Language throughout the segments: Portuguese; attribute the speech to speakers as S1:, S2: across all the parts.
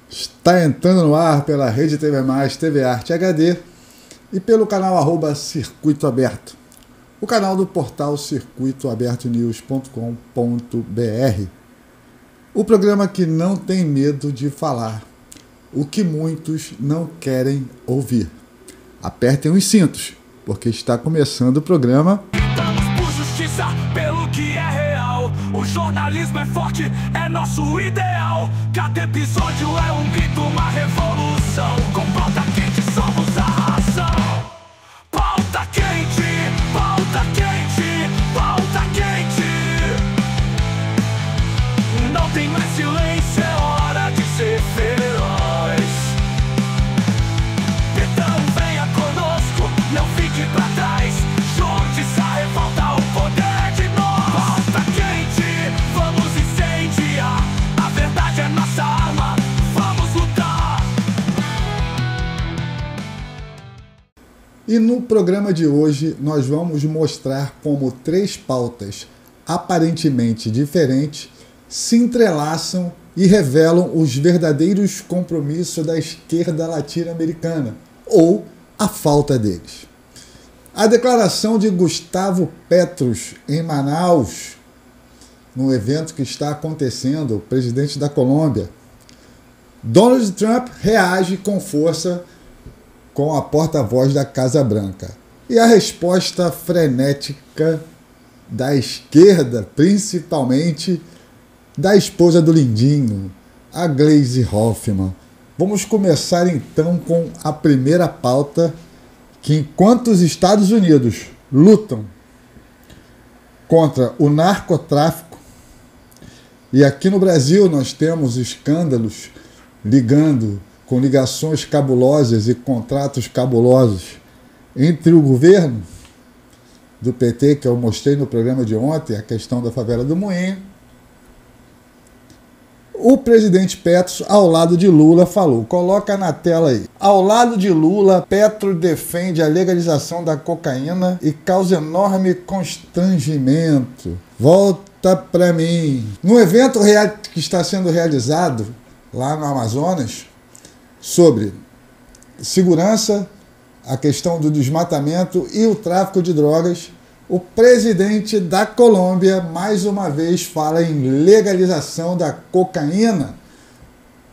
S1: Está entrando no ar pela Rede TV+, TV Arte HD e pelo canal @Circuito Aberto, o canal do portal circuitoabertonews.com.br. O programa que não tem medo de falar o que muitos não querem ouvir. Apertem os cintos, porque está começando o programa.
S2: Lutamos por justiça, pelo que é real. O jornalismo é forte, é nosso ideal. Cada episódio é um grito, uma revolução. Com pauta quente somos a razão. Pauta quente, pauta quente, pauta quente. Não tem mais silêncio, é hora de ser feroz. Então venha conosco, não fique pra trás. Junte-se a revolta, o poder de nós. Pauta quente, vamos incendiar. A verdade é nossa arma, vamos lutar.
S1: E no programa de hoje nós vamos mostrar como três pautas aparentemente diferentes se entrelaçam e revelam os verdadeiros compromissos da esquerda latino-americana, ou a falta deles. A declaração de Gustavo Petro em Manaus, no evento que está acontecendo, o presidente da Colômbia. Donald Trump reage com força com a porta-voz da Casa Branca. E a resposta frenética da esquerda, principalmente da esposa do Lindinho, a Gleisi Hoffmann. Vamos começar então com a primeira pauta, que enquanto os Estados Unidos lutam contra o narcotráfico, e aqui no Brasil nós temos escândalos com ligações cabulosas e contratos cabulosos entre o governo do PT, que eu mostrei no programa de ontem, a questão da favela do Moinho. O presidente Petro, ao lado de Lula, falou, coloca na tela aí. Ao lado de Lula, Petro defende a legalização da cocaína e causa enorme constrangimento. Volta pra mim. No evento que está sendo realizado lá no Amazonas, sobre segurança, a questão do desmatamento e o tráfico de drogas, o presidente da Colômbia, mais uma vez, fala em legalização da cocaína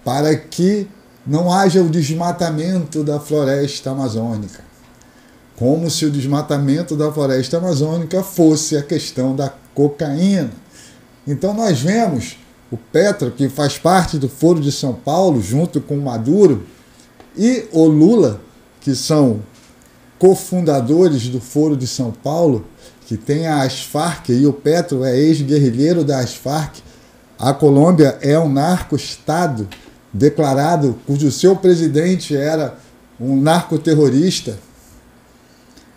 S1: para que não haja o desmatamento da floresta amazônica. Como se o desmatamento da floresta amazônica fosse a questão da cocaína. Então nós vemos o Petro, que faz parte do Foro de São Paulo, junto com o Maduro, e o Lula, que são cofundadores do Foro de São Paulo, que tem as Farc, e o Petro é ex-guerrilheiro das Farc. A Colômbia é um narco-estado declarado, cujo seu presidente era um narcoterrorista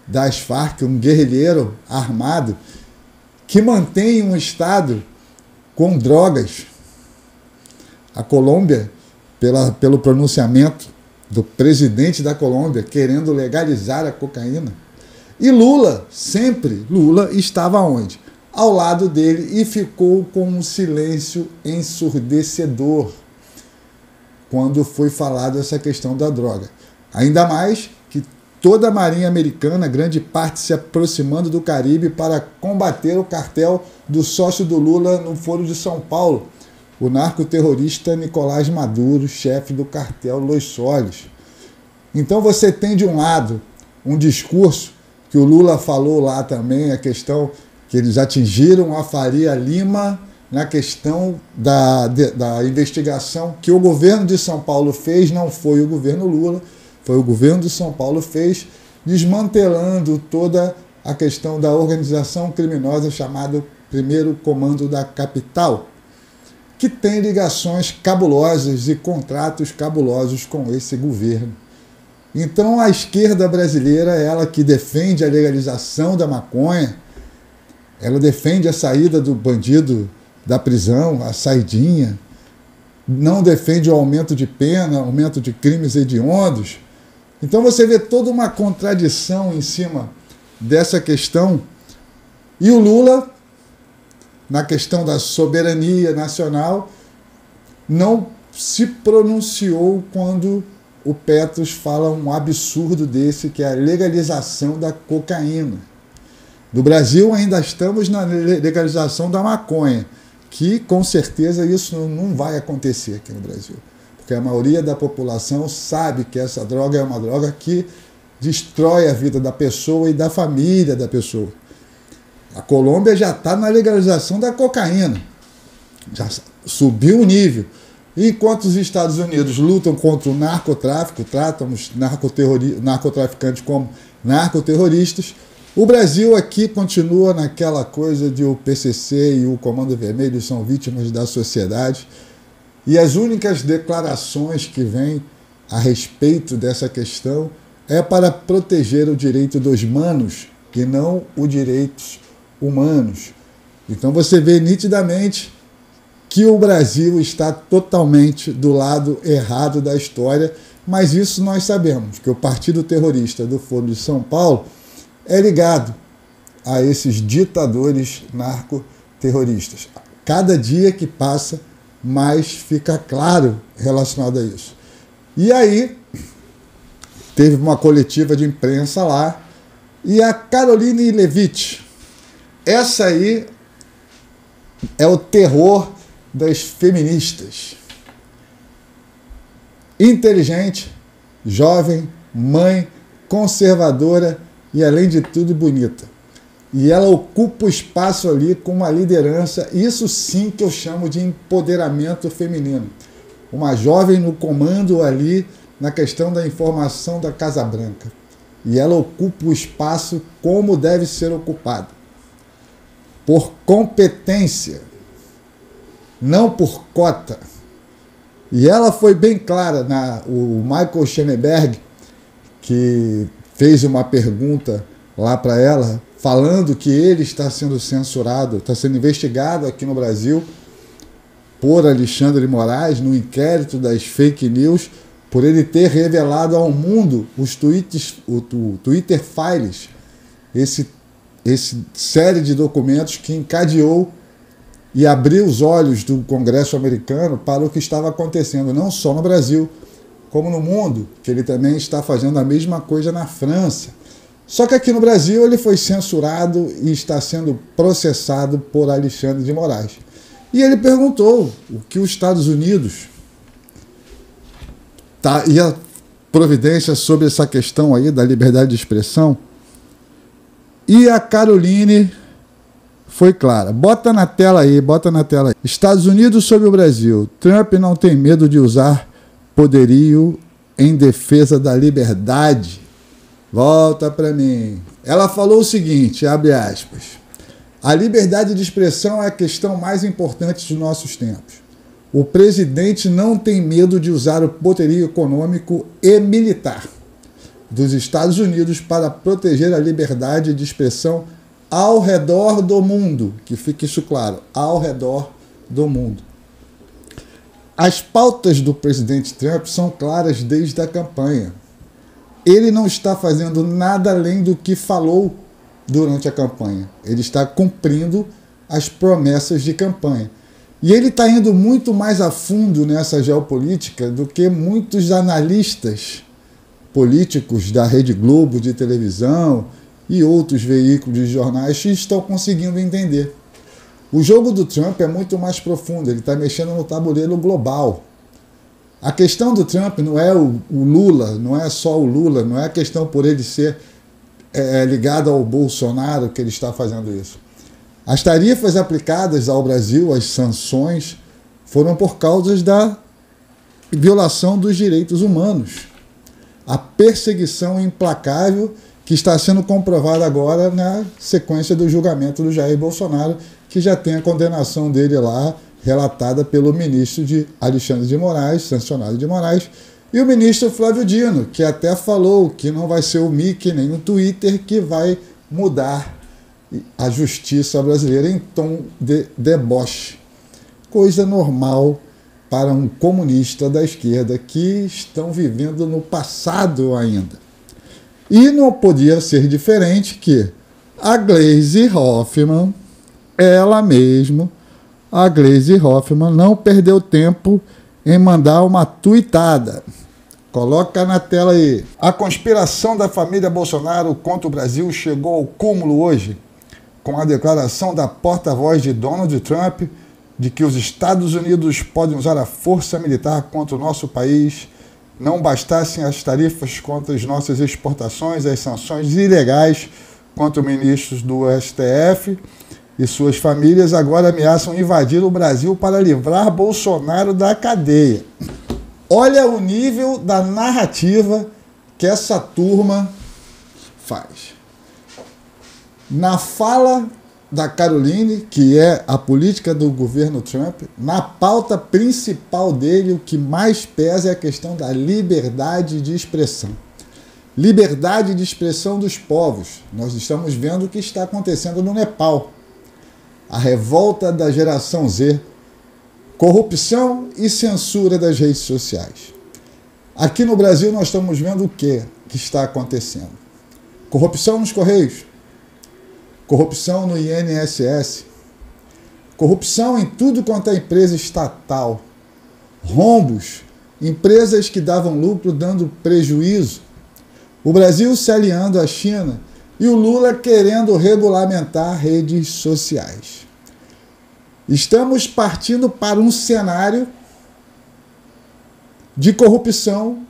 S1: das Farc, um guerrilheiro armado, que mantém um estado com drogas. A Colômbia, pelo pronunciamento do presidente da Colômbia, querendo legalizar a cocaína. E Lula estava onde? Ao lado dele, e ficou com um silêncio ensurdecedor quando foi falado essa questão da droga. Ainda mais que toda a Marinha Americana, grande parte se aproximando do Caribe para combater o cartel do sócio do Lula no Foro de São Paulo, o narcoterrorista Nicolás Maduro, chefe do cartel Los Soles. Então você tem de um lado um discurso que o Lula falou lá também, a questão que eles atingiram a Faria Lima na questão da investigação que o governo de São Paulo fez, não foi o governo Lula, foi o governo de São Paulo fez, desmantelando toda a questão da organização criminosa chamada Primeiro Comando da Capital, que tem ligações cabulosas e contratos cabulosos com esse governo. Então a esquerda brasileira, ela que defende a legalização da maconha, ela defende a saída do bandido da prisão, a saidinha, não defende o aumento de pena, aumento de crimes hediondos. Então você vê toda uma contradição em cima dessa questão. E o Lula, na questão da soberania nacional, não se pronunciou quando o Petros fala um absurdo desse, que é a legalização da cocaína. No Brasil ainda estamos na legalização da maconha, que com certeza isso não vai acontecer aqui no Brasil, porque a maioria da população sabe que essa droga é uma droga que destrói a vida da pessoa e da família da pessoa. A Colômbia já está na legalização da cocaína, já subiu o nível. Enquanto os Estados Unidos lutam contra o narcotráfico, tratam os narcotraficantes como narcoterroristas, o Brasil aqui continua naquela coisa de o PCC e o Comando Vermelho são vítimas da sociedade. E as únicas declarações que vêm a respeito dessa questão é para proteger o direito dos manos e não os direitos humanos. Então você vê nitidamente que o Brasil está totalmente do lado errado da história, mas isso nós sabemos, que o Partido Terrorista do Foro de São Paulo é ligado a esses ditadores narcoterroristas. Cada dia que passa, mais fica claro relacionado a isso. E aí, teve uma coletiva de imprensa lá, e a Caroline Levitt, essa aí é o terror das feministas. Inteligente, jovem, mãe, conservadora e, além de tudo, bonita. E ela ocupa o espaço ali com uma liderança, isso sim que eu chamo de empoderamento feminino. Uma jovem no comando ali na questão da informação da Casa Branca. E ela ocupa o espaço como deve ser ocupado. Por competência, não por cota. E ela foi bem clara, o Michael Schenberg, que fez uma pergunta lá para ela, falando que ele está sendo censurado, está sendo investigado aqui no Brasil por Alexandre de Moraes, no inquérito das fake news, por ele ter revelado ao mundo os tweets, o Twitter Files, esse série de documentos que encadeou e abriu os olhos do Congresso americano para o que estava acontecendo, não só no Brasil, como no mundo, que ele também está fazendo a mesma coisa na França. Só que aqui no Brasil ele foi censurado e está sendo processado por Alexandre de Moraes. E ele perguntou o que os Estados Unidos e a providência sobre essa questão aí da liberdade de expressão. E a Caroline foi clara. Bota na tela aí, bota na tela aí. Estados Unidos sobre o Brasil. Trump não tem medo de usar poderio em defesa da liberdade. Volta para mim. Ela falou o seguinte, abre aspas. A liberdade de expressão é a questão mais importante dos nossos tempos. O presidente não tem medo de usar o poderio econômico e militar dos Estados Unidos para proteger a liberdade de expressão ao redor do mundo. Que fique isso claro, ao redor do mundo. As pautas do presidente Trump são claras desde a campanha. Ele não está fazendo nada além do que falou durante a campanha. Ele está cumprindo as promessas de campanha. E ele está indo muito mais a fundo nessa geopolítica do que muitos analistas políticos da Rede Globo de televisão e outros veículos de jornais estão conseguindo entender. O jogo do Trump é muito mais profundo, ele está mexendo no tabuleiro global. A questão do Trump não é o Lula, não é só o Lula, não é a questão por ele ser ligado ao Bolsonaro que ele está fazendo isso. As tarifas aplicadas ao Brasil, as sanções, foram por causa da violação dos direitos humanos. A perseguição implacável que está sendo comprovada agora na sequência do julgamento do Jair Bolsonaro, que já tem a condenação dele lá, relatada pelo ministro Alexandre de Moraes, sancionado de Moraes, e o ministro Flávio Dino, que até falou que não vai ser o Mickey nem o Twitter que vai mudar a justiça brasileira em tom de deboche. Coisa normal para um comunista da esquerda que estão vivendo no passado ainda. E não podia ser diferente que a Gleisi Hoffmann, ela mesma, a Gleisi Hoffmann, não perdeu tempo em mandar uma tuitada. Coloca na tela aí. A conspiração da família Bolsonaro contra o Brasil chegou ao cúmulo hoje, com a declaração da porta-voz de Donald Trump de que os Estados Unidos podem usar a força militar contra o nosso país. Não bastassem as tarifas contra as nossas exportações, as sanções ilegais contra ministros do STF e suas famílias agora ameaçam invadir o Brasil para livrar Bolsonaro da cadeia. Olha o nível da narrativa que essa turma faz. Na fala da Caroline, que é a política do governo Trump, na pauta principal dele, o que mais pesa é a questão da liberdade de expressão. Liberdade de expressão dos povos. Nós estamos vendo o que está acontecendo no Nepal. A revolta da geração Z, corrupção e censura das redes sociais. Aqui no Brasil nós estamos vendo o que está acontecendo. Corrupção nos Correios, corrupção no INSS, corrupção em tudo quanto é empresa estatal, rombos, empresas que davam lucro dando prejuízo, o Brasil se aliando à China e o Lula querendo regulamentar redes sociais. Estamos partindo para um cenário de corrupção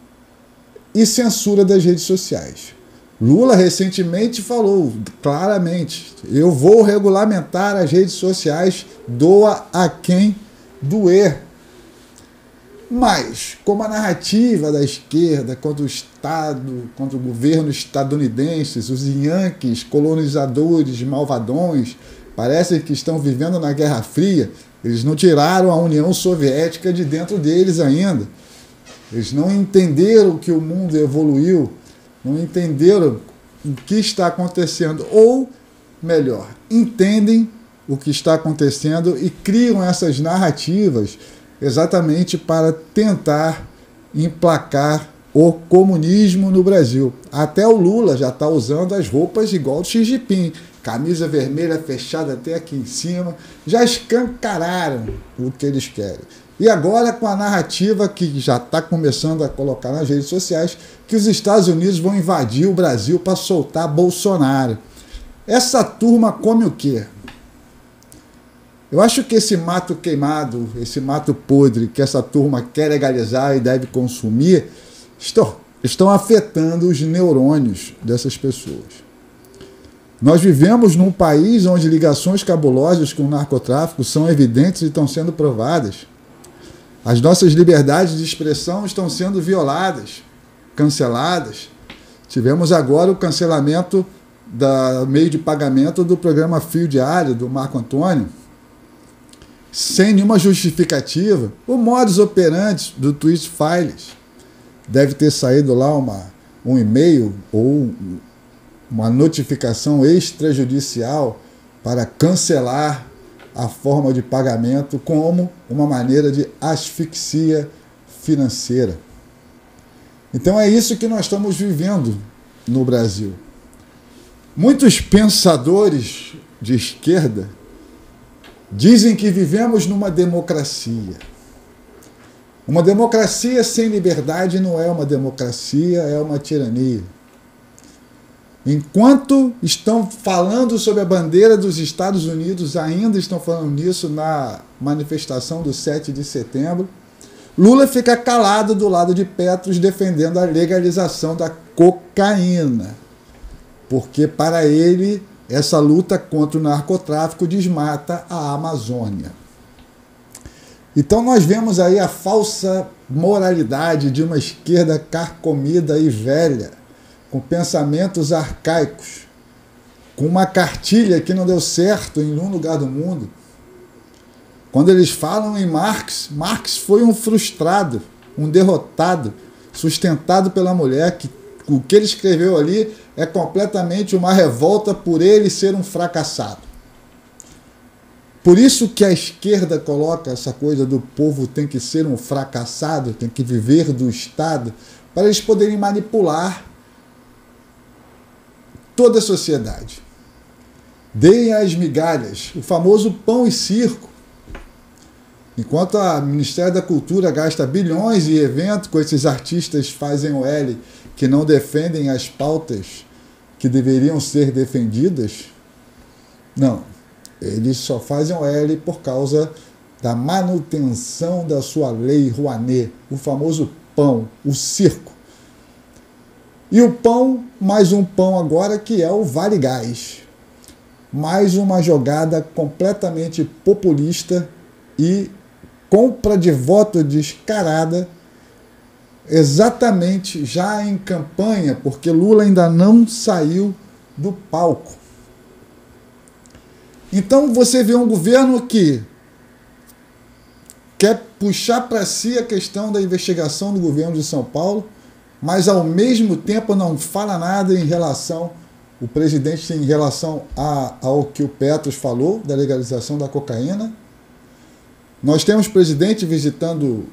S1: e censura das redes sociais. Lula recentemente falou claramente: eu vou regulamentar as redes sociais, doa a quem doer. Mas, como a narrativa da esquerda contra o Estado, contra o governo estadunidense, os yankees, colonizadores, malvadões, parecem que estão vivendo na Guerra Fria, eles não tiraram a União Soviética de dentro deles ainda. Eles não entenderam que o mundo evoluiu, não entenderam o que está acontecendo, ou, melhor, entendem o que está acontecendo e criam essas narrativas exatamente para tentar emplacar o comunismo no Brasil. Até o Lula já está usando as roupas igual do Xi Jinping, camisa vermelha fechada até aqui em cima, já escancararam o que eles querem. E agora com a narrativa que já está começando a colocar nas redes sociais, que os Estados Unidos vão invadir o Brasil para soltar Bolsonaro. Essa turma come o quê? Eu acho que esse mato queimado, esse mato podre que essa turma quer legalizar e deve consumir, estão afetando os neurônios dessas pessoas. Nós vivemos num país onde ligações cabulosas com o narcotráfico são evidentes e estão sendo provadas. As nossas liberdades de expressão estão sendo violadas, canceladas. Tivemos agora o cancelamento do meio de pagamento do programa Fio Diário, do Marco Antônio, sem nenhuma justificativa. O modus operandi do Twitch Files deve ter saído lá um e-mail ou uma notificação extrajudicial para cancelar a forma de pagamento como uma maneira de asfixia financeira. Então é isso que nós estamos vivendo no Brasil. Muitos pensadores de esquerda dizem que vivemos numa democracia. Uma democracia sem liberdade não é uma democracia, é uma tirania. Enquanto estão falando sobre a bandeira dos Estados Unidos, ainda estão falando nisso na manifestação do 7 de setembro, Lula fica calado do lado de Petros defendendo a legalização da cocaína. Porque para ele essa luta contra o narcotráfico desmata a Amazônia. Então nós vemos aí a falsa moralidade de uma esquerda carcomida e velha, com pensamentos arcaicos, com uma cartilha que não deu certo em nenhum lugar do mundo. Quando eles falam em Marx, Marx foi um frustrado, um derrotado, sustentado pela mulher, que o que ele escreveu ali é completamente uma revolta por ele ser um fracassado. Por isso que a esquerda coloca essa coisa do povo tem que ser um fracassado, tem que viver do Estado, para eles poderem manipular toda a sociedade. Deem as migalhas, o famoso pão e circo. Enquanto o Ministério da Cultura gasta bilhões em eventos com esses artistas fazem o L que não defendem as pautas que deveriam ser defendidas, não. Eles só fazem o L por causa da manutenção da sua lei Rouanet, o famoso pão, o circo. E o pão, mais um pão agora, que é o Vale Gás. Mais uma jogada completamente populista e compra de voto descarada, exatamente já em campanha, porque Lula ainda não saiu do palco. Então você vê um governo que quer puxar para si a questão da investigação do governo de São Paulo, mas ao mesmo tempo não fala nada em relação, o presidente em relação ao que o Petros falou, da legalização da cocaína. Nós temos presidente visitando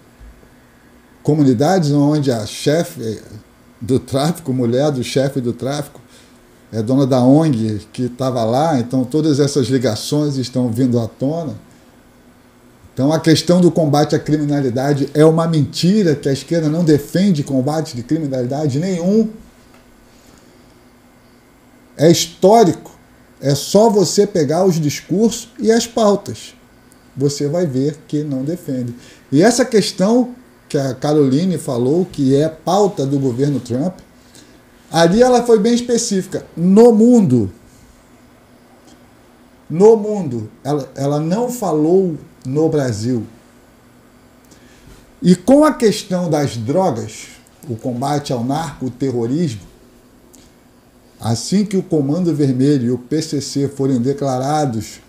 S1: comunidades onde a chefe do tráfico, mulher do chefe do tráfico, é dona da ONG que estava lá, então todas essas ligações estão vindo à tona. Então a questão do combate à criminalidade é uma mentira, que a esquerda não defende combate de criminalidade nenhum. É histórico, é só você pegar os discursos e as pautas. Você vai ver que não defende. E essa questão que a Caroline falou, que é pauta do governo Trump, ali ela foi bem específica. No mundo, ela não falou no Brasil. E com a questão das drogas, o combate ao narcoterrorismo, assim que o Comando Vermelho e o PCC forem declarados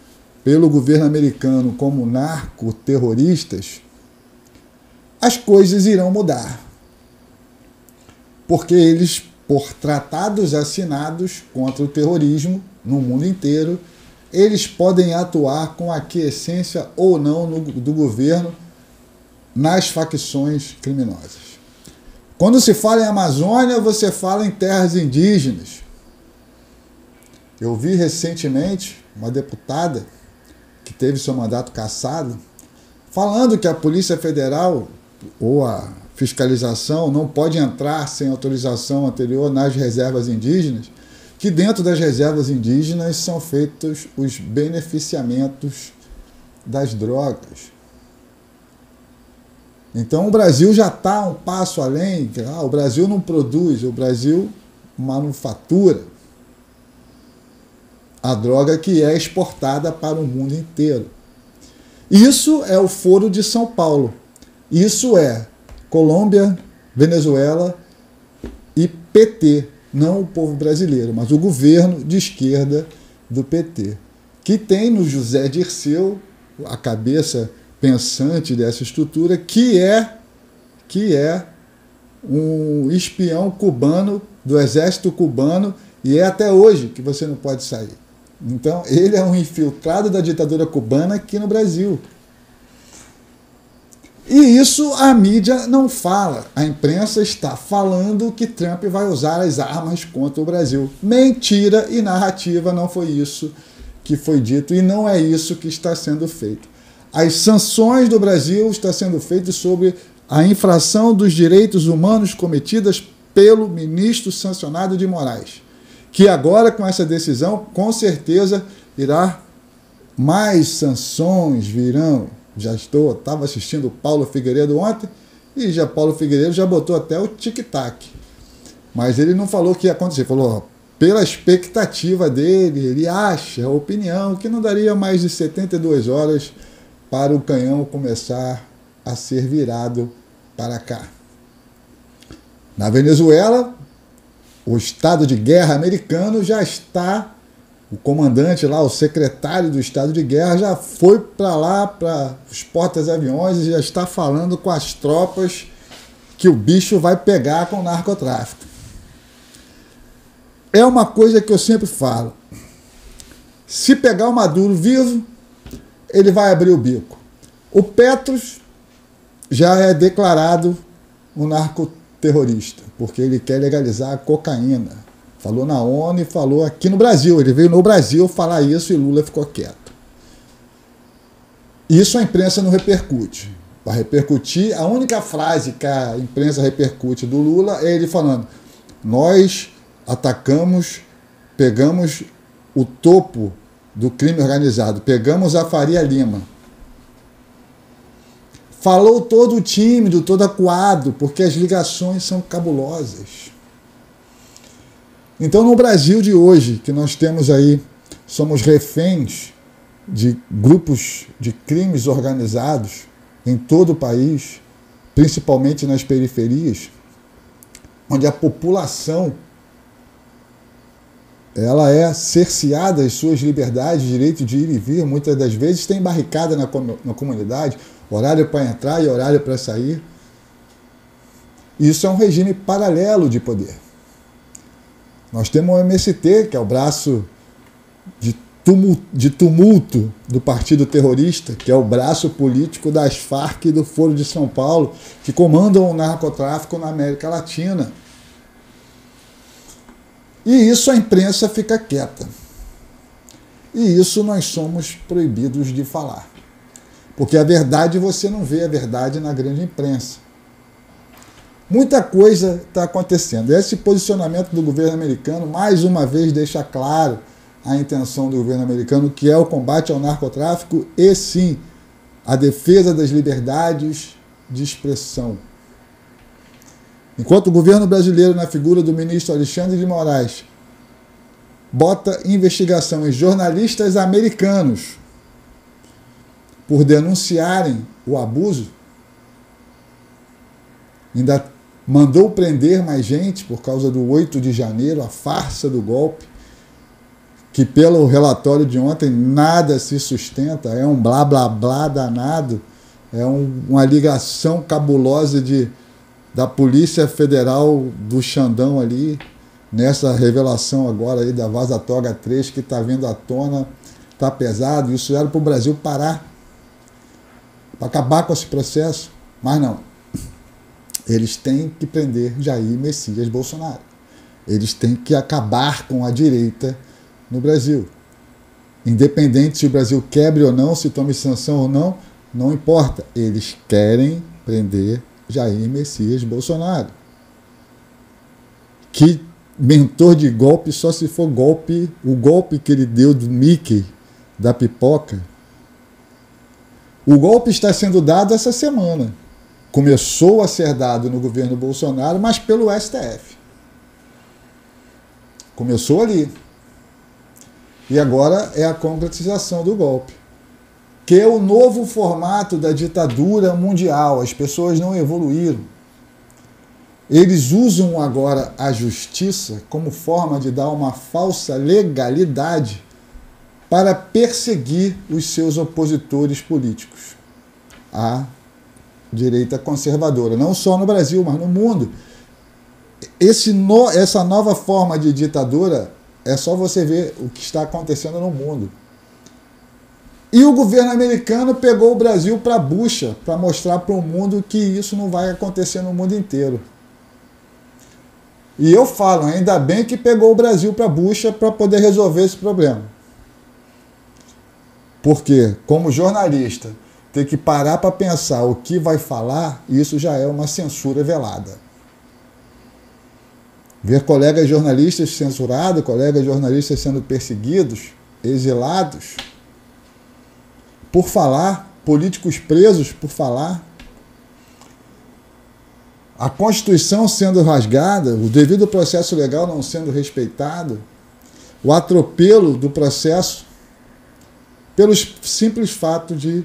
S1: pelo governo americano como narcoterroristas, as coisas irão mudar. Porque eles, por tratados assinados contra o terrorismo no mundo inteiro, eles podem atuar com aquiescência ou não do governo nas facções criminosas. Quando se fala em Amazônia, você fala em terras indígenas. Eu vi recentemente uma deputada que teve seu mandato cassado, falando que a Polícia Federal ou a fiscalização não pode entrar sem autorização anterior nas reservas indígenas, que dentro das reservas indígenas são feitos os beneficiamentos das drogas. Então o Brasil já está um passo além, o Brasil não produz, o Brasil manufatura a droga que é exportada para o mundo inteiro. Isso é o Foro de São Paulo. Isso é Colômbia, Venezuela e PT, não o povo brasileiro, mas o governo de esquerda do PT, que tem no José Dirceu a cabeça pensante dessa estrutura, que é um espião cubano do exército cubano, e é até hoje que você não pode sair. Então, ele é um infiltrado da ditadura cubana aqui no Brasil. E isso a mídia não fala. A imprensa está falando que Trump vai usar as armas contra o Brasil. Mentira e narrativa, não foi isso que foi dito e não é isso que está sendo feito. As sanções do Brasil estão sendo feitas sobre a infração dos direitos humanos cometidas pelo ministro sancionado de Moraes, que agora, com essa decisão, com certeza irá mais sanções virão. Estava assistindo o Paulo Figueiredo ontem, e Paulo Figueiredo já botou até o tic-tac. Mas ele não falou o que ia acontecer, falou, pela expectativa dele, ele acha, a opinião, que não daria mais de 72 horas para o canhão começar a ser virado para cá. Na Venezuela, o estado de guerra americano já está, o comandante lá, o secretário do estado de guerra já foi para lá, para os porta-aviões, e já está falando com as tropas que o bicho vai pegar com o narcotráfico. É uma coisa que eu sempre falo, se pegar o Maduro vivo, ele vai abrir o bico. O Petros já é declarado um narcoterrorista, porque ele quer legalizar a cocaína. Falou na ONU e falou aqui no Brasil. Ele veio no Brasil falar isso e Lula ficou quieto. Isso a imprensa não repercute. Para repercutir, a única frase que a imprensa repercute do Lula é ele falando: nós atacamos, pegamos o topo do crime organizado, pegamos a Faria Lima. Falou todo tímido, todo acuado, porque as ligações são cabulosas. Então, no Brasil de hoje, que nós temos aí, somos reféns de grupos de crimes organizados em todo o país, principalmente nas periferias, onde a população ela é cerceada as suas liberdades, direito de ir e vir, muitas das vezes tem barricada na comunidade, horário para entrar e horário para sair. Isso é um regime paralelo de poder. Nós temos o MST, que é o braço de tumulto do partido terrorista, que é o braço político das Farc e do Foro de São Paulo, que comandam o narcotráfico na América Latina. E isso a imprensa fica quieta. E isso nós somos proibidos de falar. Porque a verdade, você não vê a verdade na grande imprensa. Muita coisa está acontecendo. Esse posicionamento do governo americano, mais uma vez, deixa claro a intenção do governo americano, que é o combate ao narcotráfico e, sim, a defesa das liberdades de expressão. Enquanto o governo brasileiro, na figura do ministro Alexandre de Moraes, bota investigação em jornalistas americanos por denunciarem o abuso, ainda mandou prender mais gente por causa do 8 de janeiro, a farsa do golpe, que pelo relatório de ontem nada se sustenta, é um blá blá blá danado, é uma ligação cabulosa da Polícia Federal do Xandão ali, nessa revelação agora aí da Vaza Toga 3 que está vindo à tona, está pesado. Isso era para o Brasil parar, para acabar com esse processo, mas não. Eles têm que prender Jair Messias Bolsonaro. Eles têm que acabar com a direita no Brasil. Independente se o Brasil quebre ou não, se tome sanção ou não, não importa. Eles querem prender Jair Messias Bolsonaro. Que mentor de golpe só se for golpe, o golpe que ele deu do Mickey, da pipoca. O golpe está sendo dado essa semana. Começou a ser dado no governo Bolsonaro, mas pelo STF. Começou ali. E agora é a concretização do golpe, que é o novo formato da ditadura mundial. As pessoas não evoluíram. Eles usam agora a justiça como forma de dar uma falsa legalidade para perseguir os seus opositores políticos. A direita conservadora, não só no Brasil, mas no mundo. Essa nova forma de ditadura, é só você ver o que está acontecendo no mundo. E o governo americano pegou o Brasil para a bucha, para mostrar para o mundo que isso não vai acontecer no mundo inteiro. E eu falo, ainda bem que pegou o Brasil para a bucha para poder resolver esse problema. Porque, como jornalista, ter que parar para pensar o que vai falar, isso já é uma censura velada. Ver colegas jornalistas censurados, colegas jornalistas sendo perseguidos, exilados, por falar, políticos presos por falar, a Constituição sendo rasgada, o devido processo legal não sendo respeitado, o atropelo do processo pelo simples fato de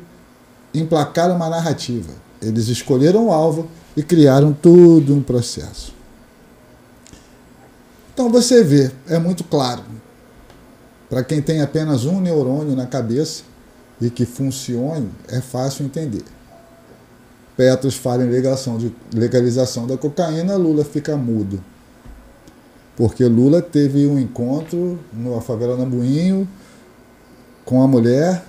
S1: emplacar uma narrativa. Eles escolheram o alvo e criaram todo um processo. Então você vê, é muito claro, para quem tem apenas um neurônio na cabeça e que funcione, é fácil entender. Petros fala em legalização da cocaína, Lula fica mudo. Porque Lula teve um encontro na favela do Moinho com a mulher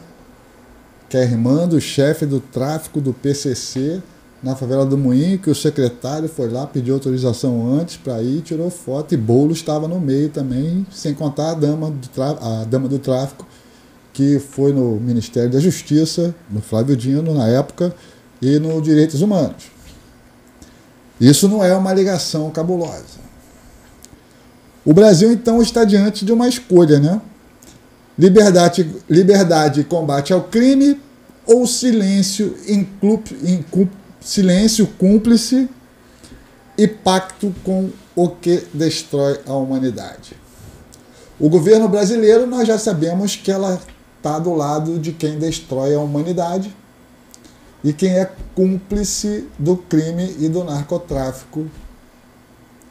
S1: que é irmã do chefe do tráfico do PCC na favela do Moinho, que o secretário foi lá, pediu autorização antes para ir, tirou foto, e Boulos estava no meio também, sem contar a dama do tráfico, que foi no Ministério da Justiça, no Flávio Dino, na época, e no Direitos Humanos. Isso não é uma ligação cabulosa. O Brasil, então, está diante de uma escolha, né? Liberdade e combate ao crime ou silêncio cúmplice e pacto com o que destrói a humanidade. O governo brasileiro, nós já sabemos que ela está do lado de quem destrói a humanidade e quem é cúmplice do crime e do narcotráfico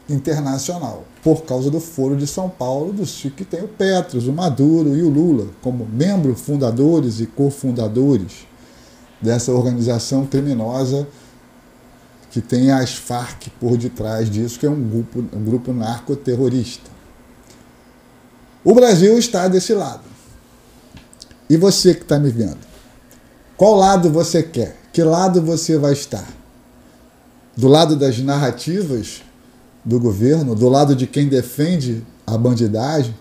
S1: internacional, por causa do Foro de São Paulo, que tem o Petros, o Maduro e o Lula, como membros fundadores e cofundadores dessa organização criminosa que tem as Farc por detrás disso, que é um grupo narcoterrorista. O Brasil está desse lado. E você que está me vendo? Qual lado você quer? Que lado você vai estar? Do lado das narrativas do governo? Do lado de quem defende a bandidagem?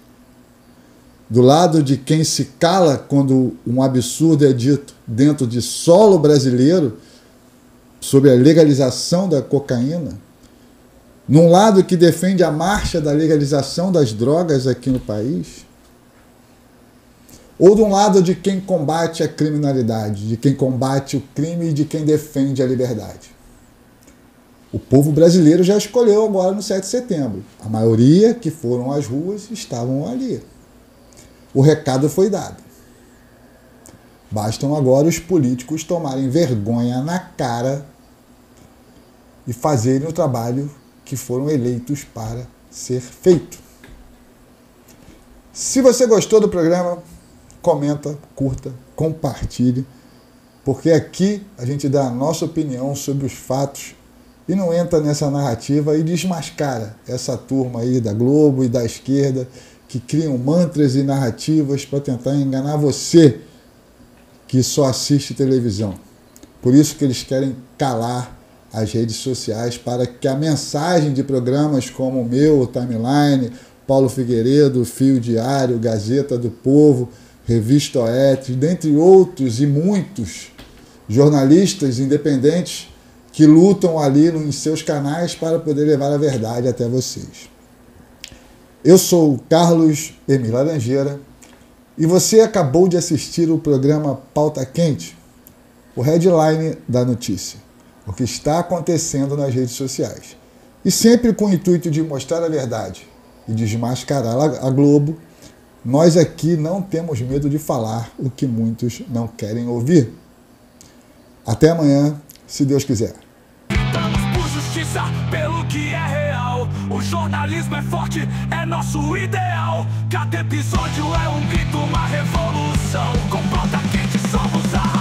S1: Do lado de quem se cala quando um absurdo é dito dentro de solo brasileiro sobre a legalização da cocaína? Num lado que defende a marcha da legalização das drogas aqui no país? Ou de um lado de quem combate a criminalidade, de quem combate o crime e de quem defende a liberdade? O povo brasileiro já escolheu agora no 7 de setembro. A maioria que foram às ruas estavam ali. O recado foi dado. Bastam agora os políticos tomarem vergonha na cara e fazerem o trabalho que foram eleitos para ser feito. Se você gostou do programa, comenta, curta, compartilhe, porque aqui a gente dá a nossa opinião sobre os fatos e não entra nessa narrativa e desmascara essa turma aí da Globo e da esquerda que criam mantras e narrativas para tentar enganar você que só assiste televisão. Por isso que eles querem calar as redes sociais para que a mensagem de programas como o meu, o Timeline, Paulo Figueiredo, Fio Diário, Gazeta do Povo, Revista Oetes, dentre outros e muitos jornalistas independentes que lutam ali em seus canais para poder levar a verdade até vocês. Eu sou o Carlos Emir Laranjeira e você acabou de assistir o programa Pauta Quente, o headline da notícia. O que está acontecendo nas redes sociais. E sempre com o intuito de mostrar a verdade e desmascarar a Globo, nós aqui não temos medo de falar o que muitos não querem ouvir. Até amanhã, se Deus quiser.
S2: Lutamos por justiça, pelo que é real. O jornalismo é forte, é nosso ideal. Cada episódio é um grito, uma revolução. Com Pauta Quente somos a